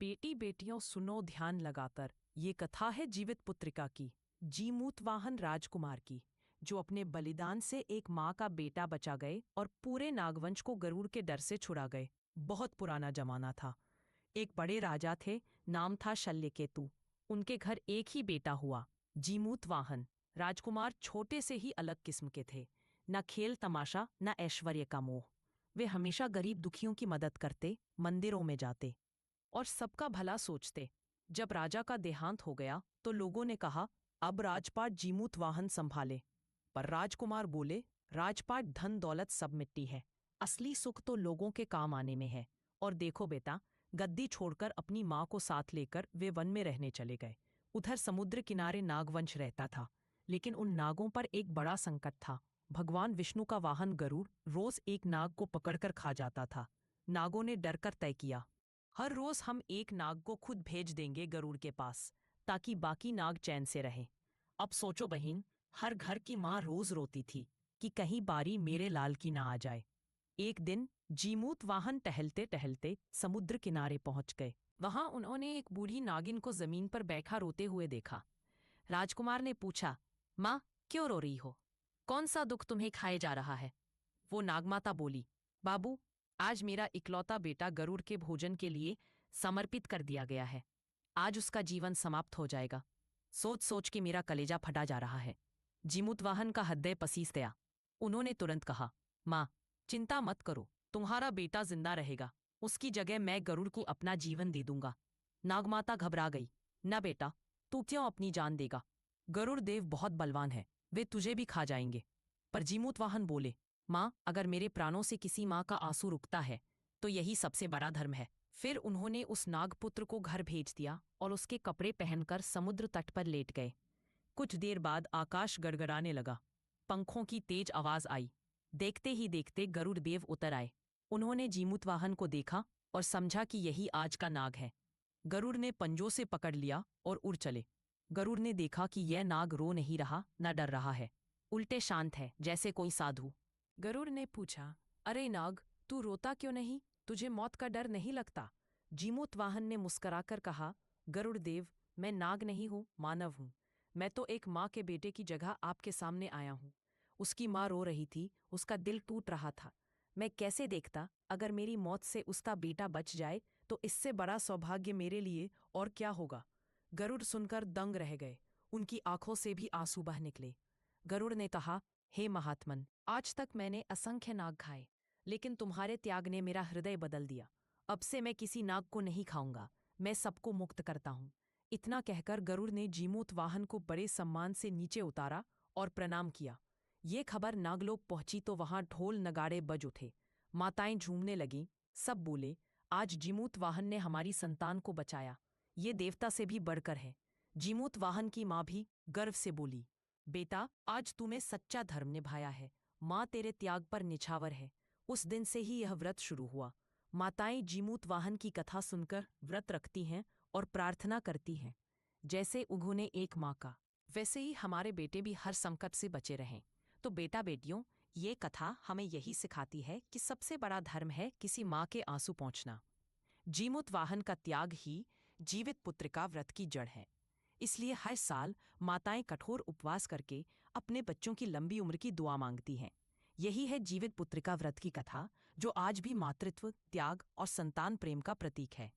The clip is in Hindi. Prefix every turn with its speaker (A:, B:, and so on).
A: बेटी बेटियों सुनो ध्यान लगाकर, ये कथा है जीवित पुत्रिका की, जीमूतवाहन राजकुमार की, जो अपने बलिदान से एक माँ का बेटा बचा गए और पूरे नागवंश को गरुड़ के डर से छुड़ा गए। बहुत पुराना जमाना था। एक बड़े राजा थे, नाम था शल्यकेतु। उनके घर एक ही बेटा हुआ, जीमूतवाहन। राजकुमार छोटे से ही अलग किस्म के थे, न खेल तमाशा न ऐश्वर्य का मोह। वे हमेशा गरीब दुखियों की मदद करते, मंदिरों में जाते और सबका भला सोचते। जब राजा का देहांत हो गया तो लोगों ने कहा, अब राजपाट जीमूतवाहन संभाले। पर राजकुमार बोले, राजपाट धन दौलत सब मिट्टी है, असली सुख तो लोगों के काम आने में है। और देखो बेटा, गद्दी छोड़कर अपनी माँ को साथ लेकर वे वन में रहने चले गए। उधर समुद्र किनारे नागवंश रहता था, लेकिन उन नागों पर एक बड़ा संकट था। भगवान विष्णु का वाहन गरुड़ रोज एक नाग को पकड़कर खा जाता था। नागों ने डरकर तय किया, हर रोज हम एक नाग को खुद भेज देंगे गरुड़ के पास, ताकि बाकी नाग चैन से रहें। अब सोचो बहन, हर घर की माँ रोज रोती थी कि कहीं बारी मेरे लाल की ना आ जाए। एक दिन जीमूतवाहन टहलते टहलते समुद्र किनारे पहुंच गए। वहां उन्होंने एक बूढ़ी नागिन को जमीन पर बैठा रोते हुए देखा। राजकुमार ने पूछा, माँ क्यों रो रही हो? कौन सा दुख तुम्हें खाए जा रहा है? वो नागमाता बोली, बाबू, आज मेरा इकलौता बेटा गरुड़ के भोजन के लिए समर्पित कर दिया गया है। आज उसका जीवन समाप्त हो जाएगा। सोच सोच के मेरा कलेजा फटा जा रहा है। जीमूतवाहन का हृदय पसीज गया। उन्होंने तुरंत कहा, माँ चिंता मत करो, तुम्हारा बेटा जिंदा रहेगा। उसकी जगह मैं गरुड़ को अपना जीवन दे दूंगा। नागमाता घबरा गई, न बेटा, तू क्यों अपनी जान देगा? गरुड़ देव बहुत बलवान है, वे तुझे भी खा जाएंगे। पर जीमूतवाहन बोले, माँ, अगर मेरे प्राणों से किसी माँ का आंसू रुकता है तो यही सबसे बड़ा धर्म है। फिर उन्होंने उस नागपुत्र को घर भेज दिया और उसके कपड़े पहनकर समुद्र तट पर लेट गए। कुछ देर बाद आकाश गड़गड़ाने लगा, पंखों की तेज आवाज आई। देखते ही देखते गरुड़ देव उतर आए। उन्होंने जीमूतवाहन को देखा और समझा कि यही आज का नाग है। गरुड़ ने पंजों से पकड़ लिया और उड़ चले। गरुड़ ने देखा कि यह नाग रो नहीं रहा, न डर रहा है, उल्टे शांत है, जैसे कोई साधु। गरुड़ ने पूछा, अरे नाग, तू रोता क्यों नहीं? तुझे मौत का डर नहीं लगता? जीमूतवाहन ने मुस्कराकर कहा, गरुड़ देव, मैं नाग नहीं हूँ, मानव हूँ। मैं तो एक माँ के बेटे की जगह आपके सामने आया हूँ। उसकी माँ रो रही थी, उसका दिल टूट रहा था। मैं कैसे देखता, अगर मेरी मौत से उसका बेटा बच जाए तो इससे बड़ा सौभाग्य मेरे लिए और क्या होगा? गरुड़ सुनकर दंग रह गए, उनकी आंखों से भी आंसू बह निकले। गरुड़ ने कहा, हे महात्मन, आज तक मैंने असंख्य नाग खाए, लेकिन तुम्हारे त्याग ने मेरा हृदय बदल दिया। अब से मैं किसी नाग को नहीं खाऊंगा, मैं सबको मुक्त करता हूँ। इतना कहकर गरुड़ ने जीमूतवाहन को बड़े सम्मान से नीचे उतारा और प्रणाम किया। ये खबर नागलोक पहुंची तो वहां ढोल नगाड़े बज उठे, माताएं झूमने लगीं। सब बोले, आज जीमूतवाहन ने हमारी संतान को बचाया, ये देवता से भी बढ़कर है। जीमूतवाहन की माँ भी गर्व से बोली, बेटा, आज तूने सच्चा धर्म निभाया है, माँ तेरे त्याग पर निछावर है। उस दिन से ही यह व्रत शुरू हुआ। माताएं जीमूतवाहन की कथा सुनकर व्रत रखती हैं और प्रार्थना करती हैं, जैसे उन्होंने एक माँ का, वैसे ही हमारे बेटे भी हर संकट से बचे रहें। तो बेटा बेटियों, ये कथा हमें यही सिखाती है कि सबसे बड़ा धर्म है किसी माँ के आंसू पहुँचना। जीमूतवाहन का त्याग ही जीवित पुत्रिका व्रत की जड़ है। इसलिए हर साल माताएं कठोर उपवास करके अपने बच्चों की लंबी उम्र की दुआ मांगती हैं। यही है जीवित पुत्रिका व्रत की कथा, जो आज भी मातृत्व, त्याग और संतान प्रेम का प्रतीक है।